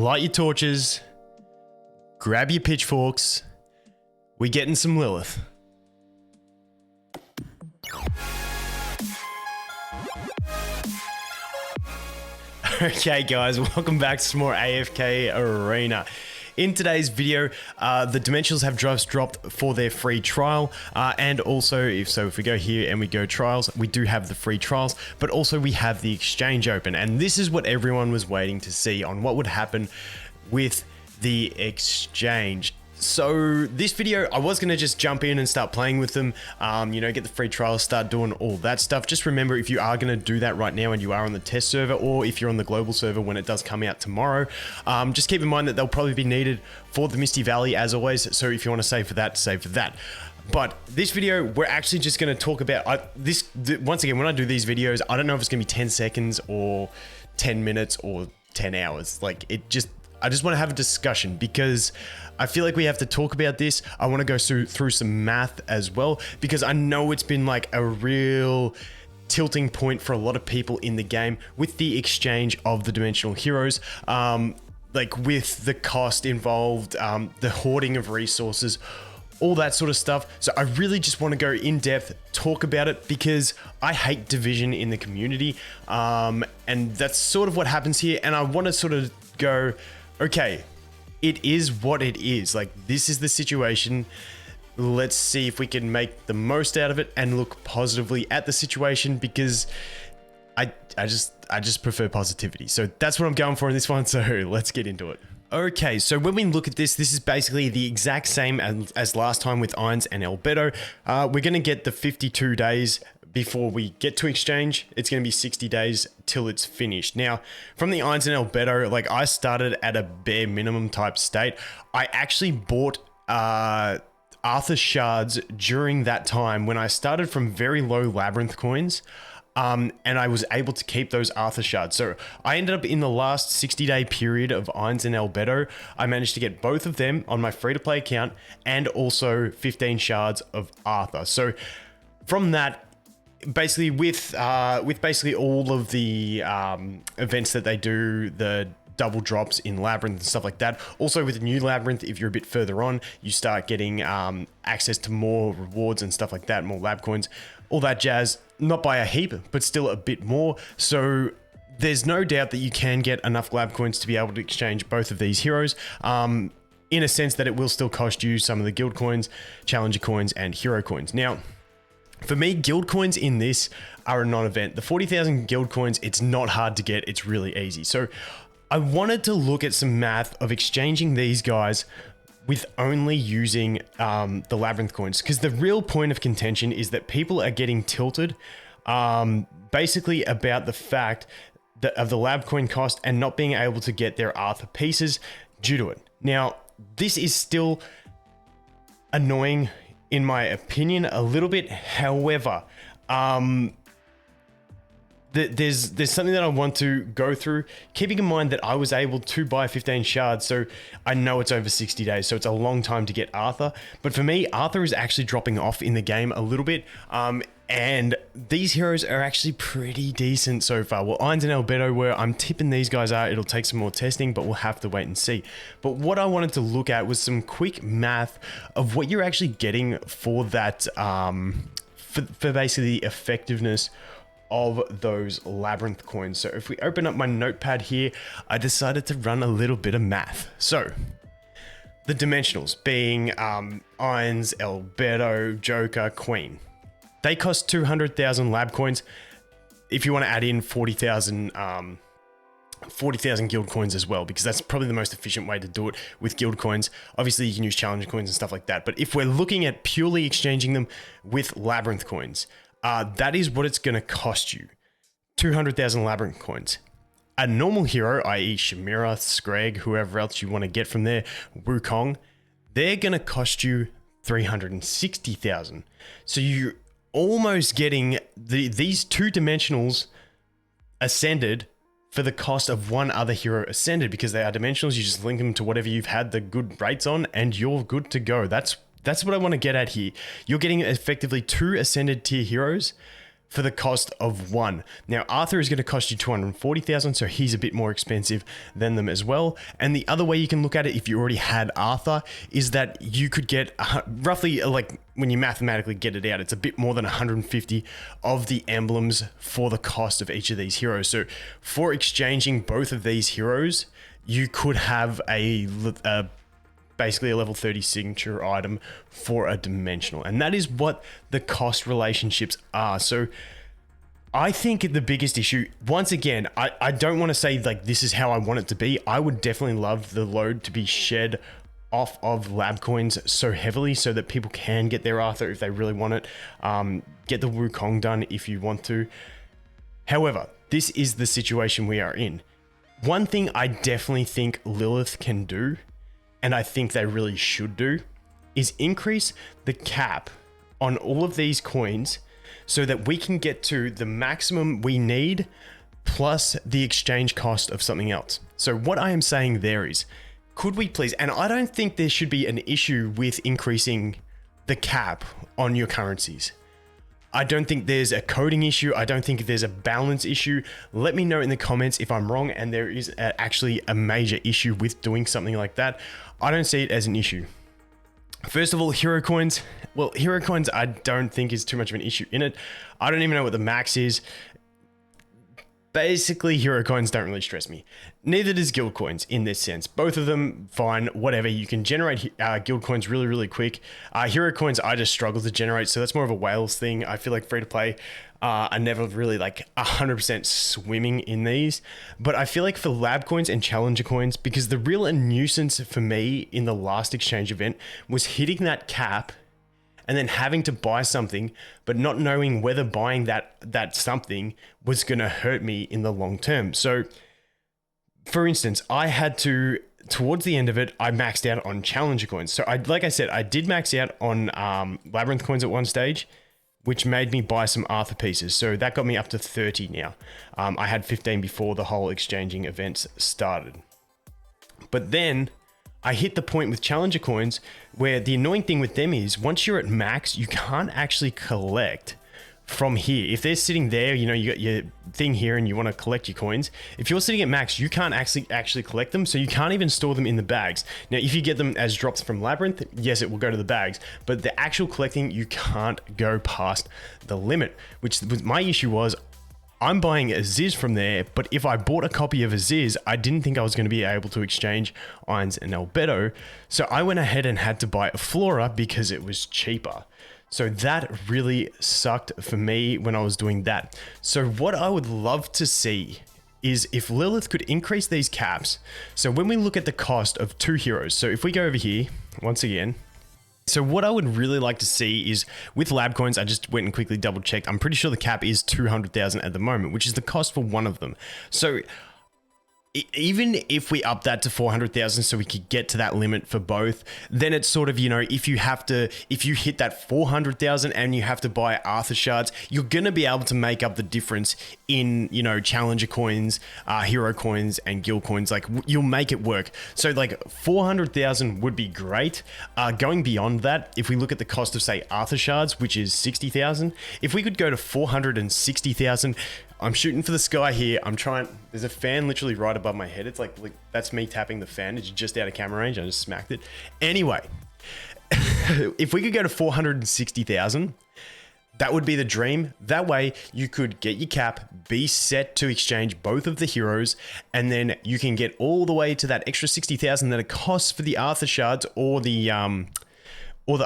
light your torches, grab your pitchforks, we're getting some Lilith. Okay guys, welcome back to some more AFK Arena. In today's video, the Dimensionals have just dropped for their free trial, and also if we go here and we go trials, we do have the free trials, but also we have the exchange open, and this is what everyone was waiting to see on what would happen with the exchange. So this video, I was going to just jump in and start playing with them, you know, get the free trials, start doing all that stuff. Just remember, if you are going to do that right now and you are on the test server, or if you're on the global server when it does come out tomorrow, just keep in mind that they'll probably be needed for the Misty Valley as always. So if you want to save for that, save for that. But this video, we're actually just going to talk about once again, when I do these videos, I don't know if it's going to be 10 seconds or 10 minutes or 10 hours. Like I just want to have a discussion because I feel like we have to talk about this. I want to go through some math as well, because I know it's been like a real tilting point for a lot of people in the game with the exchange of the dimensional heroes, like with the cost involved, the hoarding of resources, all that sort of stuff. So I really just want to go in depth, talk about it, because I hate division in the community, and that's sort of what happens here. And I want to sort of go, okay, it is what it is. Like, this is the situation. Let's see if we can make the most out of it and look positively at the situation, because I just prefer positivity. So that's what I'm going for in this one. So let's get into it. Okay, so when we look at this is basically the exact same as last time with Irons and Albedo. We're going to get the 52 days before we get to exchange. It's going to be 60 days till it's finished. Now, from the Irons and Albedo, like, I started at a bare minimum type state. I actually bought Arthur shards during that time when I started from very low labyrinth coins. And I was able to keep those Arthur shards. So I ended up in the last 60-day period of Irons and Albedo, I managed to get both of them on my free-to-play account, and also 15 shards of Arthur. So from that, basically with basically all of the events that they do, the double drops in Labyrinth and stuff like that. Also with the new Labyrinth, if you're a bit further on, you start getting access to more rewards and stuff like that, more lab coins, all that jazz. Not by a heap, but still a bit more. So there's no doubt that you can get enough lab coins to be able to exchange both of these heroes. In a sense that it will still cost you some of the guild coins, challenger coins, and hero coins. Now, for me, guild coins in this are a non-event. The 40,000 guild coins, it's not hard to get. It's really easy. So I wanted to look at some math of exchanging these guys with only using the labyrinth coins, because the real point of contention is that people are getting tilted basically about the fact that of the lab coin cost and not being able to get their Arthur pieces due to it. Now, this is still annoying in my opinion a little bit. However, there's something that I want to go through, keeping in mind that I was able to buy 15 shards, so I know it's over 60 days, so it's a long time to get Arthur. But for me, Arthur is actually dropping off in the game a little bit, and these heroes are actually pretty decent so far. Well, Irons and Albedo, where I'm tipping these guys are, it'll take some more testing, but we'll have to wait and see. But what I wanted to look at was some quick math of what you're actually getting for that, for basically the effectiveness of those labyrinth coins. So if we open up my notepad here, I decided to run a little bit of math. So the dimensionals being Irons, Albedo, Joker, Queen, they cost 200,000 lab coins. If you want to add in 40,000 guild coins as well, because that's probably the most efficient way to do it with guild coins. Obviously you can use challenger coins and stuff like that, but if we're looking at purely exchanging them with labyrinth coins, that is what it's going to cost you. 200,000 labyrinth coins. A normal hero, i.e. Shamira, Scrag, whoever else you want to get from there, Wukong, they're going to cost you 360,000. So you're almost getting these two dimensionals ascended for the cost of one other hero ascended, because they are dimensionals. You just link them to whatever you've had the good rates on and you're good to go. That's what I want to get at here. You're getting effectively two ascended tier heroes for the cost of one. Now, Arthur is going to cost you 240,000, so he's a bit more expensive than them as well. And the other way you can look at it, if you already had Arthur, is that you could get roughly, like when you mathematically get it out, it's a bit more than 150 of the emblems for the cost of each of these heroes. So for exchanging both of these heroes, you could have basically a level 30 signature item for a dimensional. And that is what the cost relationships are. So I think the biggest issue, once again, I don't want to say like this is how I want it to be. I would definitely love the load to be shed off of lab coins so heavily so that people can get their Arthur if they really want it. Get the Wukong done if you want to. However, this is the situation we are in. One thing I definitely think Lilith can do, and I think they really should do, is increase the cap on all of these coins so that we can get to the maximum we need plus the exchange cost of something else. So what I am saying there is, could we please, and I don't think there should be an issue with increasing the cap on your currencies. I don't think there's a coding issue. I don't think there's a balance issue. Let me know in the comments if I'm wrong and there is actually a major issue with doing something like that. I don't see it as an issue. First of all, hero coins. Well, hero coins I don't think is too much of an issue in it. I don't even know what the max is. Basically, hero coins don't really stress me. Neither does guild coins in this sense. Both of them, fine, whatever. You can generate guild coins really, really quick. Hero coins, I just struggle to generate, so that's more of a whales thing. I feel like free to play, I never really like 100% swimming in these. But I feel like for lab coins and challenger coins, because the real nuisance for me in the last exchange event was hitting that cap and then having to buy something, but not knowing whether buying that something was going to hurt me in the long term. So, for instance, I had to, towards the end of it, I maxed out on challenger coins. So, like I said, I did max out on labyrinth coins at one stage, which made me buy some Arthur pieces. So that got me up to 30 now. I had 15 before the whole exchanging events started. But then I hit the point with challenger coins where the annoying thing with them is once you're at max, you can't actually collect from here. If they're sitting there, you know, you got your thing here and you want to collect your coins. If you're sitting at max, you can't actually collect them. So you can't even store them in the bags. Now, if you get them as drops from Labyrinth, yes, it will go to the bags, but the actual collecting, you can't go past the limit, which my issue was, I'm buying Aziz from there, but if I bought a copy of Aziz, I didn't think I was going to be able to exchange Irons and Albedo. So I went ahead and had to buy a Flora because it was cheaper. So that really sucked for me when I was doing that. So what I would love to see is if Lilith could increase these caps. So when we look at the cost of two heroes, so if we go over here, once again, so what I would really like to see is with lab coins, I just went and quickly double checked. I'm pretty sure the cap is 200,000 at the moment, which is the cost for one of them. So even if we up that to 400,000 so we could get to that limit for both, then it's sort of, you know, if you hit that 400,000 and you have to buy Arthur shards, you're going to be able to make up the difference in, you know, challenger coins, hero coins and guild coins. Like you'll make it work. So like 400,000 would be great. Going beyond that, if we look at the cost of say Arthur shards, which is 60,000, if we could go to 460,000, I'm shooting for the sky here. I'm trying. There's a fan literally right above my head. It's like that's me tapping the fan. It's just out of camera range. I just smacked it. Anyway, if we could go to 460,000, that would be the dream. That way you could get your cap, be set to exchange both of the heroes, and then you can get all the way to that extra 60,000 that it costs for the Arthur shards or the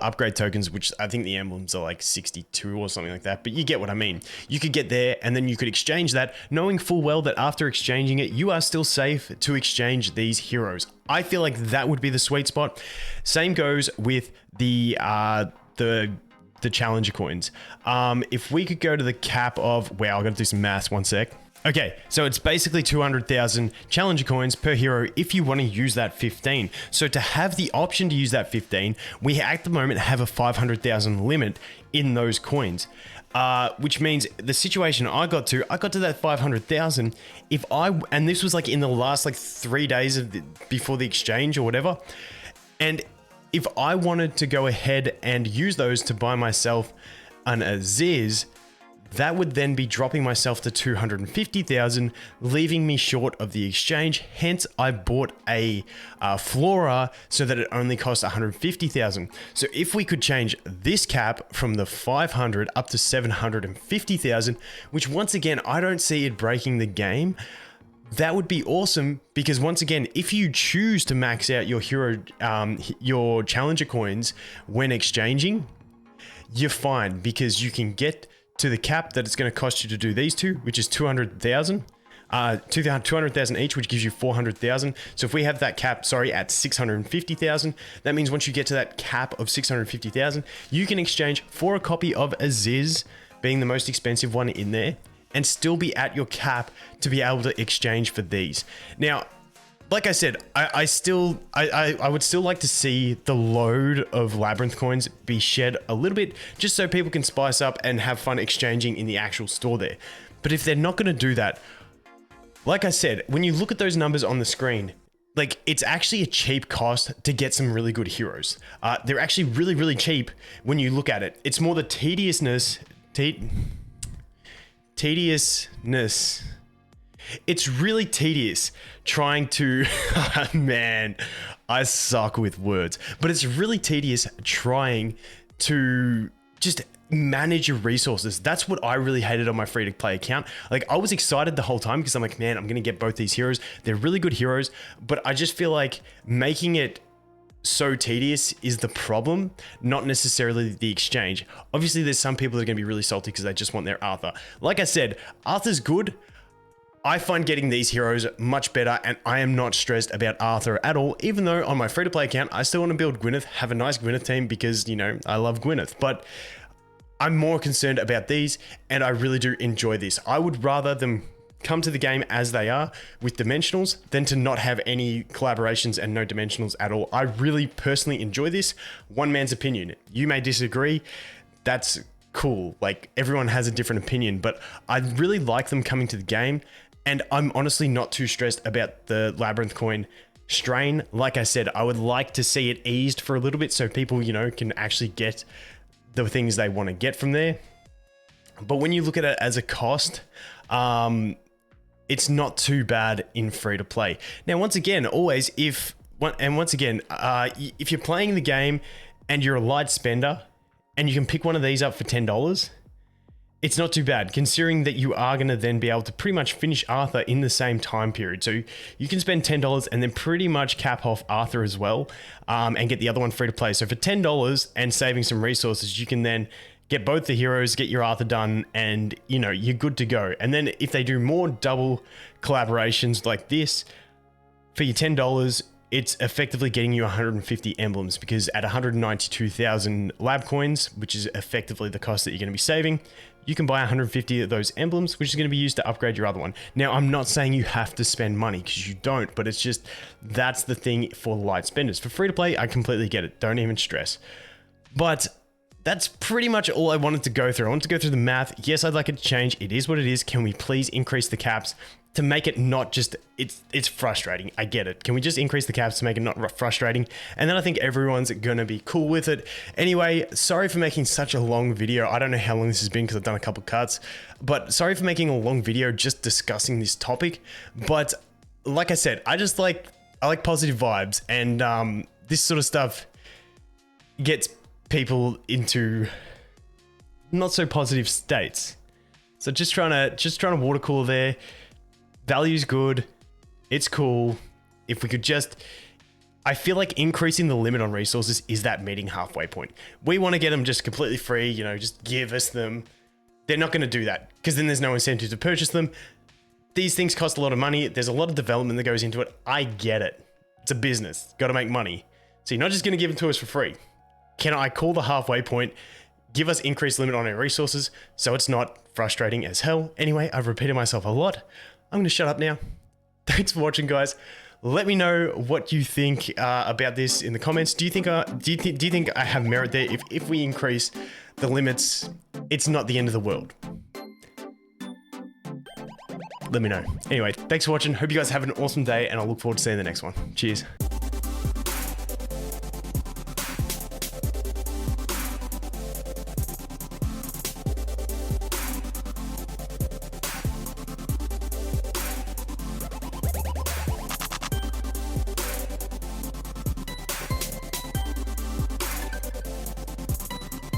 upgrade tokens, which I think the emblems are like 62 or something like that, but you get what I mean. You could get there and then you could exchange that, knowing full well that after exchanging it, you are still safe to exchange these heroes. I feel like that would be the sweet spot. Same goes with the challenger coins. If we could go to the cap of, wow, I gotta do some maths, one sec. Okay, so it's basically 200,000 challenger coins per hero if you want to use that 15. So to have the option to use that 15, we at the moment have a 500,000 limit in those coins. Which means the situation I got to that 500,000. And this was like in the last like 3 days before the exchange or whatever. And if I wanted to go ahead and use those to buy myself an Aziz, that would then be dropping myself to 250,000, leaving me short of the exchange. Hence, I bought a Flora so that it only cost 150,000. So if we could change this cap from the 500 up to 750,000, which once again, I don't see it breaking the game, that would be awesome, because once again, if you choose to max out your hero, your challenger coins when exchanging, you're fine, because you can get to the cap that it's going to cost you to do these two, which is 200,000. 200,000 each, which gives you 400,000. So if we have that cap, at 650,000, that means once you get to that cap of 650,000, you can exchange for a copy of Aziz, being the most expensive one in there, and still be at your cap to be able to exchange for these. Now, like I said, I would still like to see the load of Labyrinth coins be shed a little bit, just so people can spice up and have fun exchanging in the actual store there. But if they're not going to do that, like I said, when you look at those numbers on the screen, like, it's actually a cheap cost to get some really good heroes. They're actually really, really cheap when you look at it. It's more the tediousness. It's really tedious trying to, man, I suck with words, but it's really tedious trying to just manage your resources. That's what I really hated on my free to play account. Like, I was excited the whole time because I'm like, man, I'm going to get both these heroes. They're really good heroes, but I just feel like making it so tedious is the problem, not necessarily the exchange. Obviously, there's some people that are going to be really salty because they just want their Arthur. Like I said, Arthur's good. I find getting these heroes much better, and I am not stressed about Arthur at all, even though on my free-to-play account, I still want to build Gwyneth, have a nice Gwyneth team because, you know, I love Gwyneth, but I'm more concerned about these, and I really do enjoy this. I would rather them come to the game as they are with dimensionals than to not have any collaborations and no dimensionals at all. I really personally enjoy this. One man's opinion. You may disagree. That's cool. Like, everyone has a different opinion, but I really like them coming to the game, and I'm honestly not too stressed about the Labyrinth coin strain. Like I said, I would like to see it eased for a little bit so people, you know, can actually get the things they want to get from there. But when you look at it as a cost, it's not too bad in free to play. Now, once again, if you're playing the game and you're a light spender and you can pick one of these up for $10, it's not too bad, considering that you are going to then be able to pretty much finish Arthur in the same time period. So you can spend $10 and then pretty much cap off Arthur as well, and get the other one free to play. So for $10 and saving some resources, you can then get both the heroes, get your Arthur done, and, you know, you're good to go. And then if they do more double collaborations like this, for your $10, it's effectively getting you 150 emblems, because at 192,000 lab coins, which is effectively the cost that you're going to be saving, you can buy 150 of those emblems, which is going to be used to upgrade your other one. Now, I'm not saying you have to spend money, because you don't, but it's just, that's the thing for light spenders. For free to play, I completely get it. Don't even stress. But that's pretty much all I wanted to go through. I wanted to go through the math. Yes, I'd like it to change. It is what it is. Can we please increase the caps to make it not just, it's frustrating. I get it. Can we just increase the caps to make it not frustrating? And then I think everyone's going to be cool with it. Anyway, sorry for making such a long video. I don't know how long this has been because I've done a couple cuts, but sorry for making a long video just discussing this topic. But like I said, I like positive vibes, and this sort of stuff gets people into not so positive states. So just trying to water cooler there. Value's good. It's cool. If we could just, I feel like increasing the limit on resources is that meeting halfway point. We want to get them just completely free, you know, just give us them. They're not going to do that, because then there's no incentive to purchase them. These things cost a lot of money. There's a lot of development that goes into it. I get it. It's a business. Got to make money. So you're not just going to give it to us for free. Can I call the halfway point? Give us increased limit on our resources so it's not frustrating as hell. Anyway, I've repeated myself a lot. I'm going to shut up now. Thanks for watching, guys. Let me know what you think about this in the comments. Do you think I have merit there? If we increase the limits, it's not the end of the world. Let me know. Anyway, thanks for watching. Hope you guys have an awesome day, and I look forward to seeing the next one. Cheers.